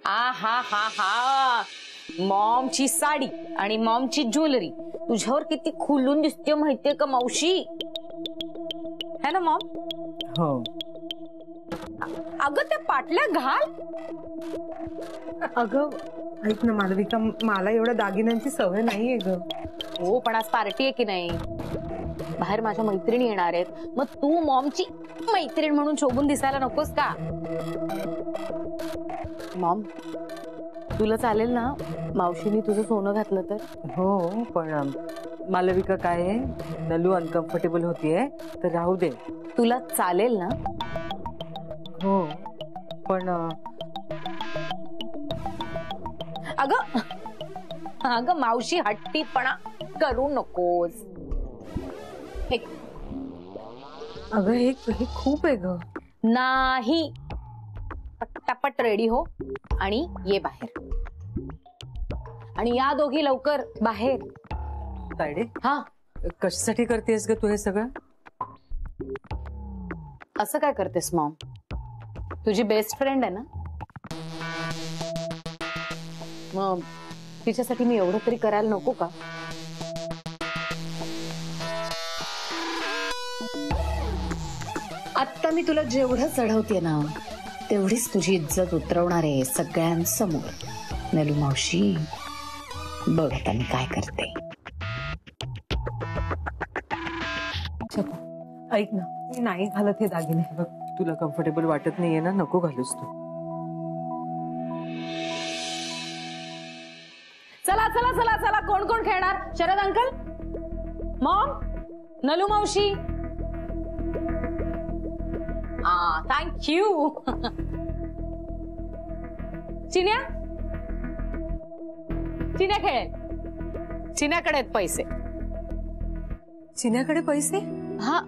आ हा हा हा, मॉमची साडी आणि मॉमची ज्वेलरी तुझ्यावर किती खुलून दिसते माहितीये का मावशी? है ना मॉम? हो. अगं त्या पाटल्या घाल. अगं ऐक ना मालविका, मला एवढ्या दागिन्यांची सवय नाहीये ग. हो पण आज पार्टी आहे की नाही, बाहेर माझ्या मैत्रिणी येणार आहेत, मग तू मॉमची मैत्रीण म्हणून शोभून दिसायला नकोस का? मॉम तुला चालेल ना मावशीनी तुझं सोनं घातलं तर? हो पण मालविका काय आहे, नलू अनकम्फर्टेबल होतीये तर राहू दे. तुला चालेल ना? हो पण अगं अगं मावशी हट्टीपणा करू नकोस. अगं हे खूप आहे ग. नाही, पटापट रेडी हो आणि ये बाहेर. आणि या दोघी लवकर बाहेर. तायडे, हा कशासाठी करतेस ग तू हे सगळं? असं काय करतेस मॉम? तुझी बेस्ट फ्रेंड आहे ना, मग तिच्यासाठी मी एवढं तरी करायला नको का? आता मी तुला जेवढं चढवते ना तेवढीच तुझी इज्जत उतरवणार आहे सगळ्यांसमोर. नलू मावशी बघ आता मी काय करते. ऐक ना, मी नाही घालत हे दागिने. बघ तुला कम्फर्टेबल वाटत नाहीये ना, नको घालूस तू. चला चला चला चला, कोण कोण खेळणार? शरद अंकल, मॉम, नलू मावशी. थँक्यू. चिन्या चिन्या खेळेल. चिन्याकडे आहेत पैसे. चिन्याकडे पैसे? हा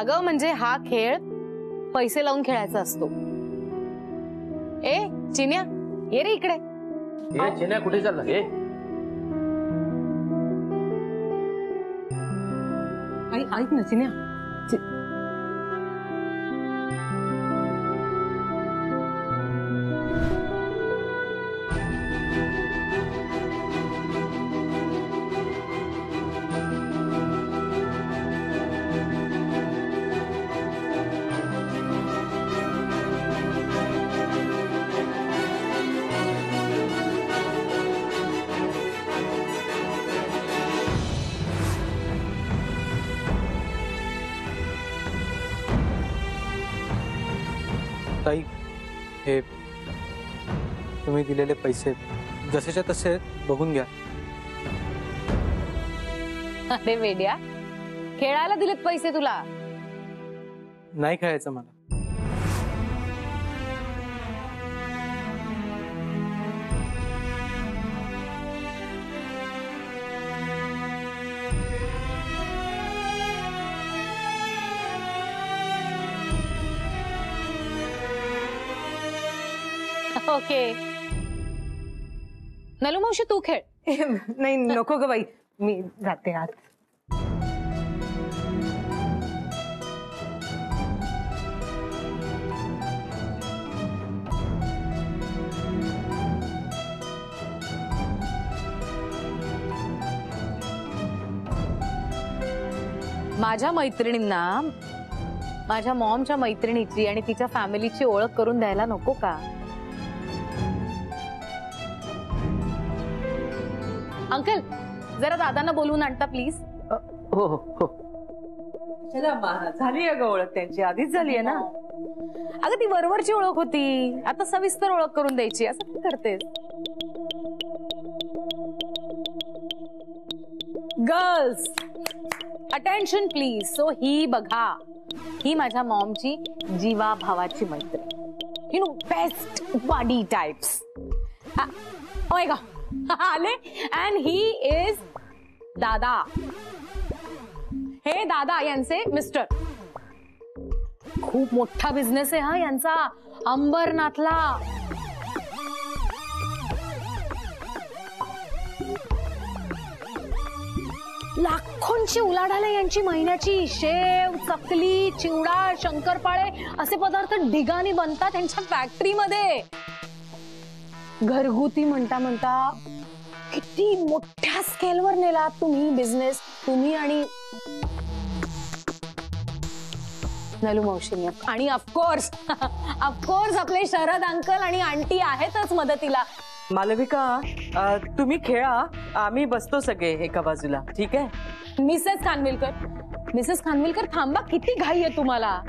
अगं म्हणजे हा खेळ पैसे लावून खेळायचा असतो. ए चिन्या ये रे इकडे. चिन्या कुठे चालला? ऐक ना चिन्या, ताई, हे तुम्ही दिलेले पैसे जसेच्या तसे बघून घ्या. अरे वेड्या, खेळायला दिलेत पैसे तुला? नाही खेळायचं मला. ओके. नलू मावशी तू खेळ. नाही नको ग बाई, मी जाते आत. माझ्या मैत्रिणींना माझ्या मॉमच्या मैत्रिणीची आणि तिच्या फॅमिलीची ओळख करून द्यायला नको का? अंकल जरा दादांना बोलवून आणता प्लीज. हो हो हो. झाली ग ओळख त्यांची, आधीच झाली आहे ना. अगं ती वरवरची ओळख होती, आता सविस्तर ओळख करून द्यायची. असं काय करतेस? Girls attention please. सो ही बघा, ही माझ्या मॉमची जीवा भावाची मैत्रीण. You know best body types. ओय गा आले. अँड ही इज दादा. हे दादा यांचे मिस्टर. खूप मोठा बिझनेस आहे हा यांचा अंबरनाथला. लाखोंची उलाढाल आहे यांची महिन्याची. शेव, चकली, चिवडा, शंकरपाळे असे पदार्थ ढिगाने बनतात त्यांच्या फॅक्टरीमध्ये. घरगुती म्हणता म्हणता किती मोठ्या स्केलवर नेलात तुम्ही बिझनेस, तुम्ही आणि नलू मावशीने. आणि ऑफकोर्स आपले शरद अंकल आणि आंटी आहेतच मदतीला. मालविका, तुम्ही खेळा, आम्ही बसतो सगळे एका बाजूला, ठीक आहे? मिसेस खानविलकर थांबा, किती घाई आहे तुम्हाला?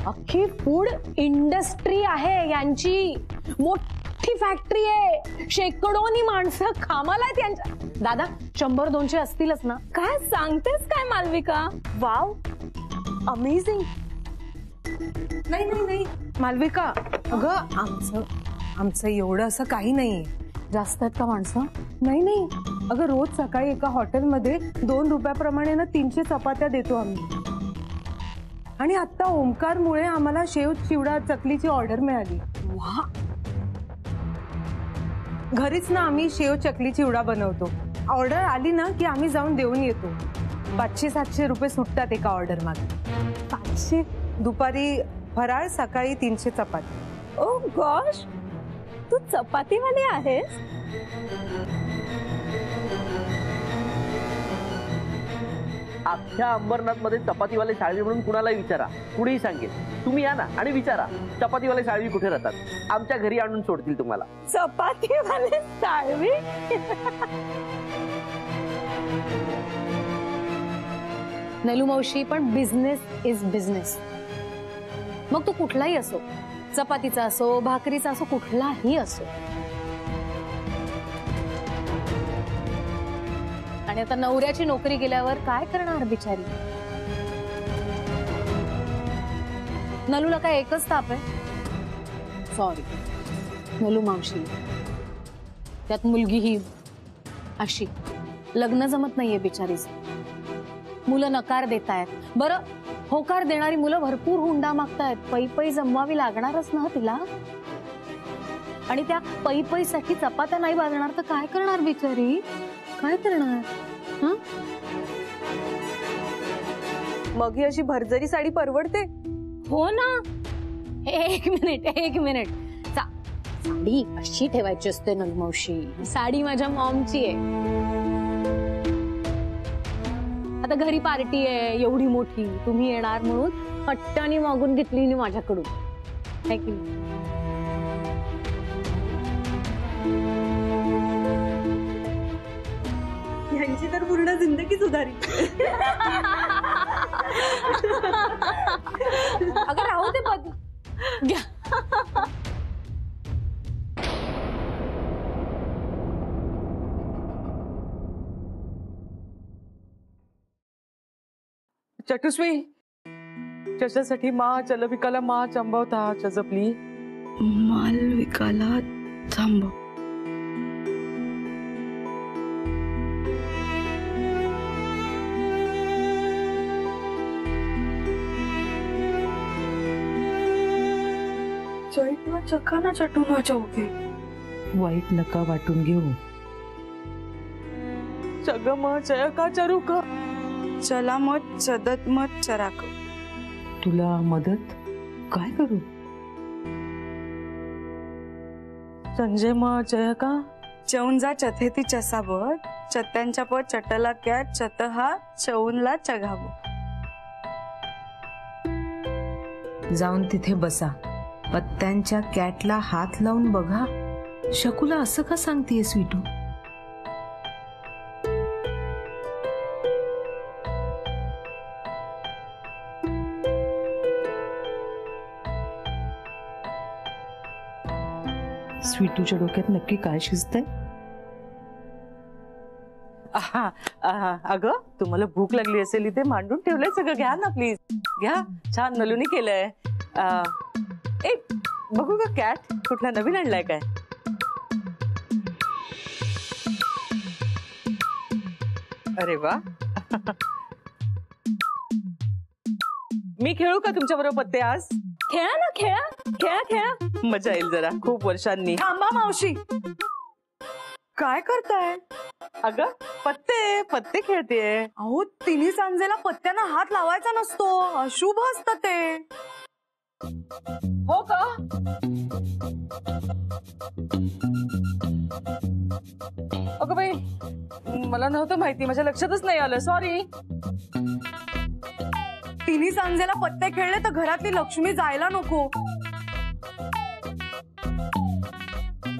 अख्खी फूड इंडस्ट्री आहे यांची, मोठी फॅक्टरी आहे, शेकडोनी माणसं कामाला आहेत यांच्या. दादा 100-200 असतीलच ना? काय सांगतेस काय मालविका? Wow, amazing. नाही मालविका, अगं आमचं एवढं असं काही नाही. जास्त आहेत का माणसं? नाही अगं, रोज सकाळी एका हॉटेलमध्ये 2 रुपयाप्रमाणे ना 300 चपात्या देतो आम्ही. आणि आता ओमकारमुळे आम्हाला शेव चिवडा चकलीची ऑर्डर मिळाली. वा, घरीच ना आम्ही शेव चकली चिवडा बनवतो. ऑर्डर आली ना की आम्ही जाऊन देऊन येतो. 500-700 रुपये सुटतात एका ऑर्डर मागे. 500? दुपारी फराळ, सकाळी 300 चपाती. ओ गॉश, तू चपातीवाली आहेस? अख्ख्या अंबरनाथ मध्ये चपातीवाले साळवी म्हणून कुणालाही विचारा, कुणीही सांगेल. तुम्ही या ना आणि विचारा चपातीवाले साळवी कुठे राहतात, आमच्या घरी आणून सोडतील तुम्हाला. चपातीवाले साळवी? नलू मावशी, पण बिझनेस इज बिझनेस. मग तो कुठलाही असो, चपातीचा असो, भाकरीचा असो, कुठलाही असो. आणि आता नवऱ्याची नोकरी गेल्यावर काय करणार बिचारी? नलूला काय एकच ताप आहे? सॉरी नलू मावशी, त्यात मुलगी ही अशी, लग्न जमत नाहीये बिचारीचं. मुलं नकार देतायत. बरं, होकार देणारी मुलं भरपूर हुंडा मागतायत. पै जमवावी लागणारच ना तिला. आणि त्या पैसाठी चपात्या नाही बाजणार तर काय करणार बिचारी? काय करणार? मग ही अशी भरजरी साडी परवडते? हो ना. एक मिनिट. साडी अशी ठेवायची असते नलू मावशी. साडी माझ्या मॉमची आहे. आता घरी पार्टी आहे एवढी मोठी, तुम्ही येणार म्हणून हट्टाने मागून घेतली माझ्याकडून. है की नाही? यांची तर पूर्ण जिंदगी सुधारी. अगं राहू दे पद. चटुस्वी, त्याच्यासाठी मा चलविकाला मा चंबवता चजपली. मालविकाला थांबव. चैतन्य चकाना चटून वाचवते. वाईट नका वाटून घेऊ. चग म चय का चरू का? चला मत चदत मत चराक. तुला मदत काय करू? संजय म चय का? चौन जा चथे ती चसाबत, चत्यांच्या पत चटला क्या चत हा चौनला चघाव. जाऊन तिथे बसा, पत्त्यांच्या कॅटला हात लावून बघा. शकुला असं का सांगतेय स्वीटू? स्वीटूच्या डोक्यात नक्की काय शिजतंय? अगं, तुम्हाला भूक लागली असेल, इथे मांडून ठेवलंय सगळं, घ्या ना प्लीज. घ्या, छान नलूनी केलंय. बघू का कॅट कुठला नवीन आणलाय काय? अरे वा. मी खेळू का तुमच्या बरोबर पत्ते आज? खेळा ना, खेळा. मजा येईल जरा, खूप वर्षांनी. थांबा मावशी, काय करताय? अगं पत्ते पत्ते खेळतेय. अहो तिन्ही सांजेला पत्त्यांना हात लावायचा नसतो, अशुभ असतं ते. हो का? अगं बाई मला नव्हतं माहिती, माझ्या लक्षातच नाही आलं, सॉरी. तिन्ही सांजेला पत्ते खेळले तर घरातली लक्ष्मी जायला नको.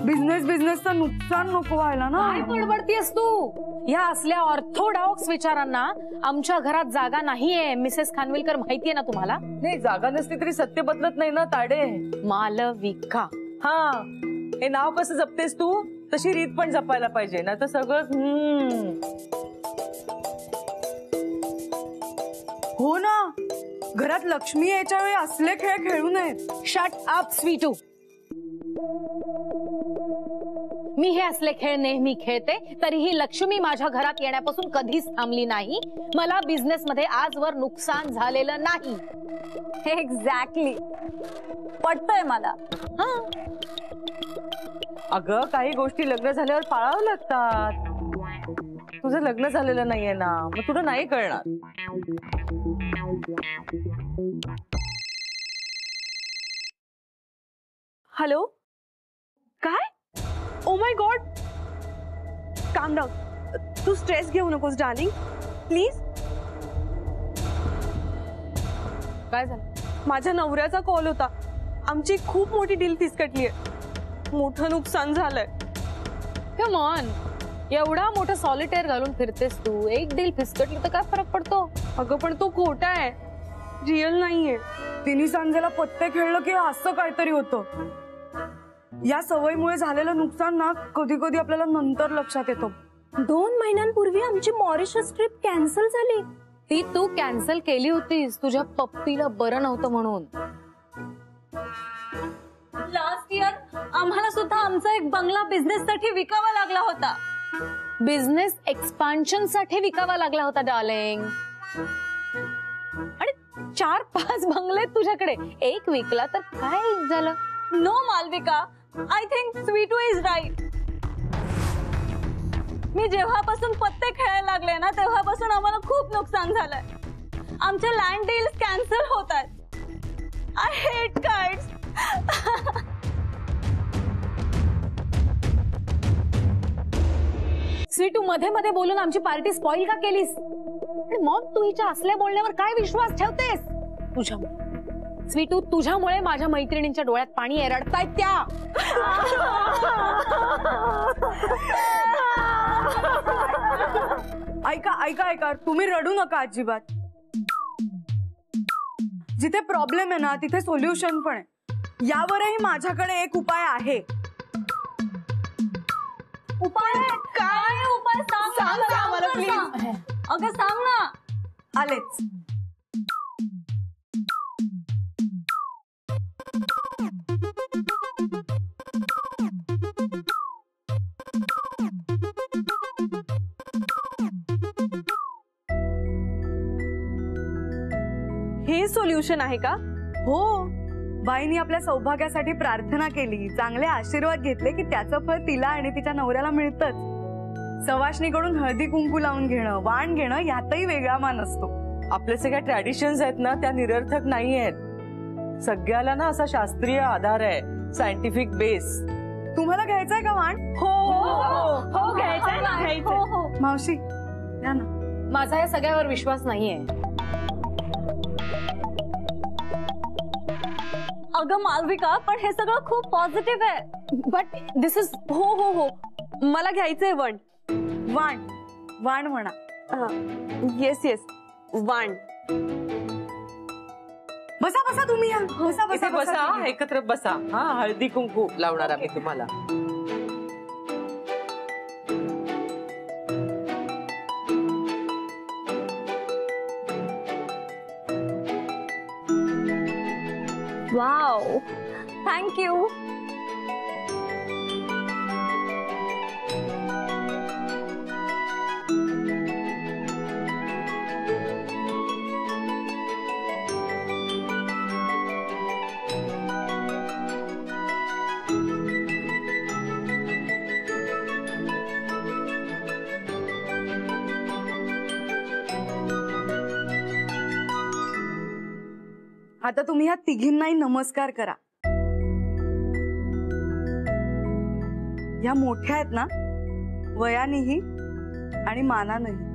बिझनेसचं नुकसान नको व्हायला ना. काय बडबडतीयस तू? ह्या असल्या ऑर्थोडॉक्स विचारांना आमच्या घरात जागा नाहीये. मिसेस खानविलकर माहितीये ना तुम्हाला? नाही, जागा नसली तरी सत्य बदलत नाही ना ताडे. मालविका. हा, हे नाव कसं जपतेस तू, तशी रीत पण जपायला पाहिजे, ना तर सगळं. हो ना, घरात लक्ष्मी यायच्या वेळी असले खेळ खेळू नयेत. Shut up Sweetu. मी हे असले खेळ नेहमी खेळते, तरीही लक्ष्मी माझ्या घरात येण्यापासून कधीच थांबली नाही. मला बिझनेस मध्ये आजवर नुकसान झालेलं नाही. एक्झॅक्टली, पटतंय मला. अगं काही गोष्टी लग्न झाल्यावर पाळावं लागतात. तुझं लग्न झालेलं नाहीये ना, मग तुला नाही कळणार. हॅलो, काय? ओ माय गॉड, काम डाऊन. तू स्ट्रेस घेऊ नकोस डार्लिंग, प्लीज. काय झालं? माझ्या नवऱ्याचा कॉल होता. आमची खूप मोठी डील फिसकटलीये, मोठं नुकसान झालंय. कम ऑन, एवढा मोठं सॉलिटेअर घालून फिरतेस तू, एक डील फिसकटली तर काय फरक पडतो? अगं पण तो खोटा आहे, रिअल नाहीये. तिन्ही सांजेला पत्ते खेळलं की असं काहीतरी होतं. या सवयीमुळे झालेलं नुकसान ना कधी कधी आपल्याला नंतर लक्षात येतो. 2 महिन्यांपूर्वी आमची मॉरिशस ट्रिप कॅन्सल झाली. ती तू कॅन्सल केली होतीस तुझ्या पप्पीला बरं नव्हतं म्हणून. लास्ट इयर आम्हाला सुद्धा आमचा एक बंगला बिझनेस साठी विकावा लागला होता. बिझनेस एक्सपान्शन साठी विकावा लागला होता डार्लिंग. आणि 4-5 बंगले तुझ्याकडे, एक विकला तर काय झालं? No Malavika, I think Sweetu is right. मी जेव्हापासून पत्ते खेळायला लागले ना, तेव्हापासून आम्हाला खूप नुकसान झालंय. आमचे लँड डील्स कॅन्सल होत आहेत. I hate cards. स्वीटू मध्ये मध्ये बोलून आमची पार्टी स्पॉइल का केलीस? आणि मग तू हिच्या असल्या बोलण्यावर काय विश्वास ठेवतेस? तुझ्यामुळे स्वीटू, तुझ्यामुळे माझ्या मैत्रिणींच्या डोळ्यात पाणी रडतायत त्या. ऐका ऐका ऐका, तुम्ही रडू नका अजिबात. जिथे प्रॉब्लेम आहे ना तिथे सोल्युशन पण आहे. यावरही माझ्याकडे एक उपाय आहे. उपाय काय? उपाय सांग ना आम्हाला प्लीज. अगं सांग ना. आलेच. हे सोल्युशन आहे का? हो, बाईंनी आपल्या सौभाग्यासाठी प्रार्थना केली, चांगले आशीर्वाद घेतले की त्याचं फळ तिला आणि तिच्या नवऱ्याला मिळतच. सवाष्णीकडून हळदी कुंकू लावून घेणं, वाण घेणं यातही वेगळा मान असतो. आपल्या सगळ्या ट्रॅडिशन्स आहेत ना त्या निरर्थक नाही आहेत. सगळ्याला ना असा शास्त्रीय आधार आहे, सायंटिफिक बेस. तुम्हाला घ्यायचंय का वाण? हो घ्यायचंय ना. हो. मावशी द्या ना. माझा या सगळ्यावर विश्वास नाहीये. अगं मालविका, पण हे सगळं खूप पॉझिटिव्ह आहे. But this is. हो मला घ्यायचंय वाण. वाण म्हणा. येस वाण. बसा बसा तुम्ही. बसा इथे बसा, एकत्र बसा. हा, हळदी कुंकू लावणार आम्ही तुम्हाला. Wow, thank you. आता तुम्ही ह्या तिघींनाही नमस्कार करा. ह्या मोठ्या आहेत ना, वयानेही आणि मानानंही.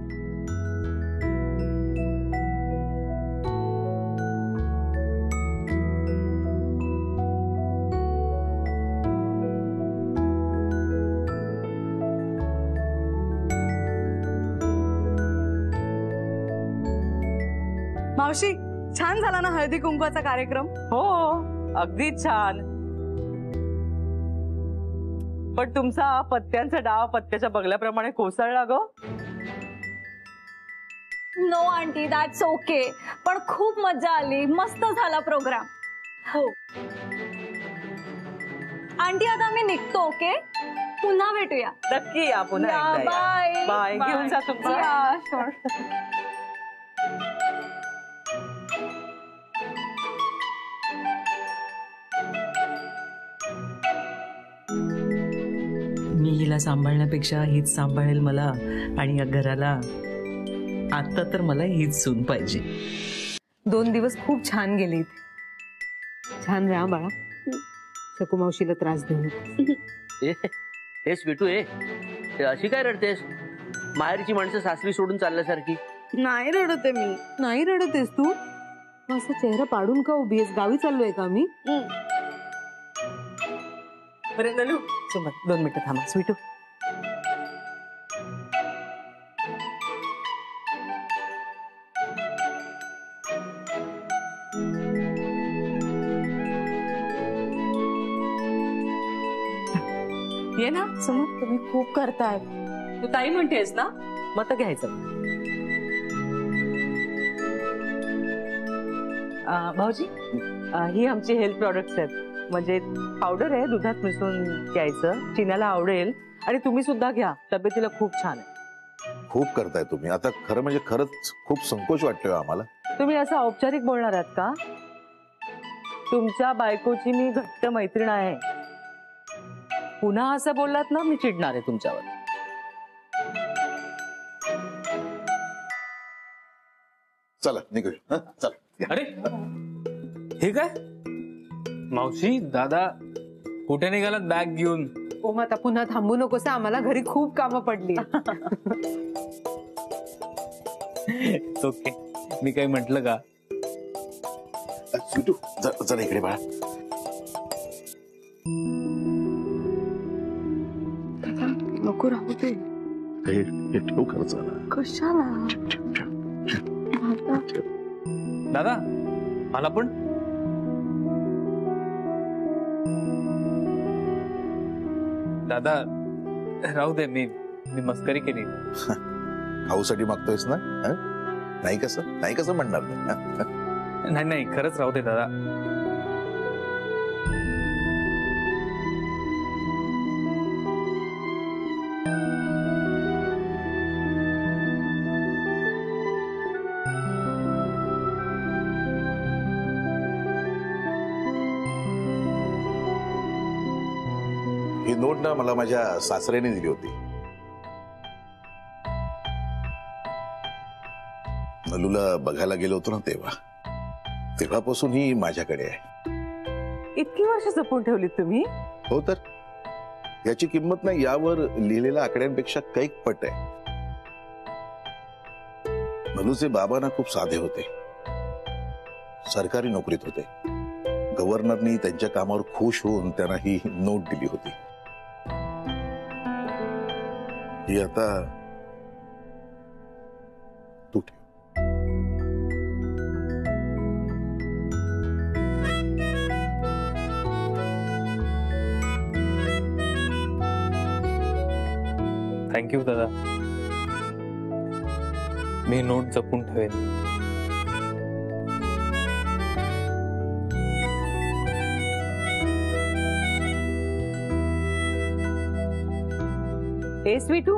मावशी, छान झाला ना हळदी कुंकवाचा कार्यक्रम? हो, अगदी छान. पण तुमचा पत्त्यांचा डाव पत्त्याच्या बगल्याप्रमाणे कोसळला ग. No aunty, that's okay. पण खूप मजा आली, मस्त झाला प्रोग्राम. हो. आंटी, आता आम्ही निघतो. ओके, पुन्हा भेटूया. नक्की या, पुन्हा एकदा या. बाय. घेऊन जा तुमचं. मी हिला सांभाळण्यापेक्षा हीच सांभाळेल मला आणि या घराला. आता तर मला हीच सून पाहिजे. 2 दिवस खूप छान गेले इथे. छान राहा बाळा. शकू मावशीला त्रास देऊ नको. हे स्वीटू, अशी काय रडतेस? माहेरची माणसं सासरी सोडून चालल्यासारखी. नाही रडते मी. नाही रडतेस तू? असं चेहरा पाडून का उभी आहेस? गावी चाललोय का मी? अरे नलू, सोबत 2 मिनिटं थांबा. स्वीटू, ये ना. समज तुम्ही खूप करताय. तू ताई म्हणतेस ना, मत घ्यायचं. भाऊजी, ही आमची हेल्थ प्रॉडक्ट्स आहेत. म्हणजे पावडर आहे, दुधात मिसळून घ्यायचं. चिन्याला आवडेल आणि तुम्ही सुद्धा घ्या. तब्येतीला खूप छान आहे. खूप करताय तुम्ही. आता खरं म्हणजे खरंच खूप संकोच वाटतोय आम्हाला. तुम्ही असं औपचारिक बोलणार आहात का? तुमच्या बायकोची मी घट्ट मैत्रीण आहे. पुन्हा असं बोललात ना, मी चिडणार आहे तुमच्यावर. चला निघूया. चला. अरे हे काय मावशी, दादा कुठे निघालात बॅग घेऊन? ओम, आता पुन्हा थांबू नकोस. आम्हाला घरी खूप कामं पडली. ओके, मी काही म्हंटल का? स्वीटू, जरा इकडे बाळा. नको राहू दे. हे ठेव खर्च. कशाला? दादा मला पण. दादा राहू दे, मी मस्करी केली. खाऊसाठी मागतोयस ना? नाही कसं म्हणणार? नाही, खरंच राहू दे दादा. ही नोट ना मला माझ्या सासऱ्याने दिली होती. नलूला बघायला गेलो होतो ना, तेव्हापासून ही माझ्याकडे आहे. इतकी वर्ष जपून ठेवलीत तुम्ही? हो तर. याची किंमत ना यावर लिहिलेल्या आकड्यांपेक्षा कैक पट आहे. नलूचे बाबा ना खूप साधे होते. सरकारी नोकरीत होते. गव्हर्नरनी त्यांच्या कामावर खुश होऊन त्यांना ही नोट दिली होती. ही आता तू ठेव. थँक्यू दादा. मी नोट जपून ठेवेन. ए स्वीटू,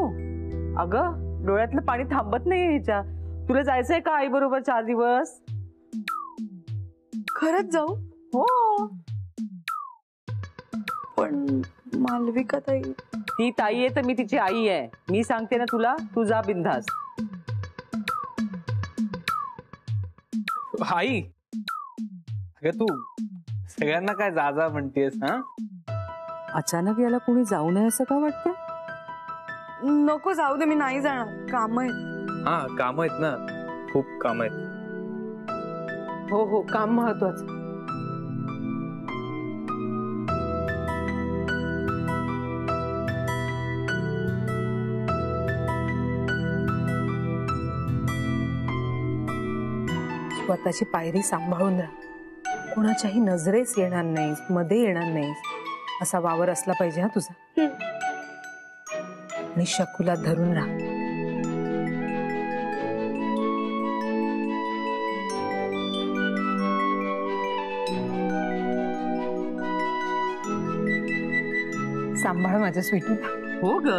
अगं डोळ्यातलं पाणी थांबत नाही ह्याच्या. तुला जायचंय का आई बरोबर 4 दिवस? खरंच जाऊ? हो. पण मालविका ताई. ती ताई आहे तर मी तिची आई आहे. मी सांगते ना तुला, तू जा बिंदास. आई अगं तू सगळ्यांना काय जा म्हणतेस? हा, अचानक याला कोणी जाऊ नये असं का वाटतं? नको जाऊ दे, मी नाही जाणार, काम आहे. हा काम आहेत ना, खूप काम आहेत. हो हो, काम महत्वाचं. स्वतःची पायरी सांभाळून राहा, कोणाच्याही नजरेस येणार नाहीस, मध्ये येणार नाहीस, असा वावर असला पाहिजे हा तुझा. आणि शकुला धरून राहा. सांभाळ माझ्या स्वीटू. हो ग.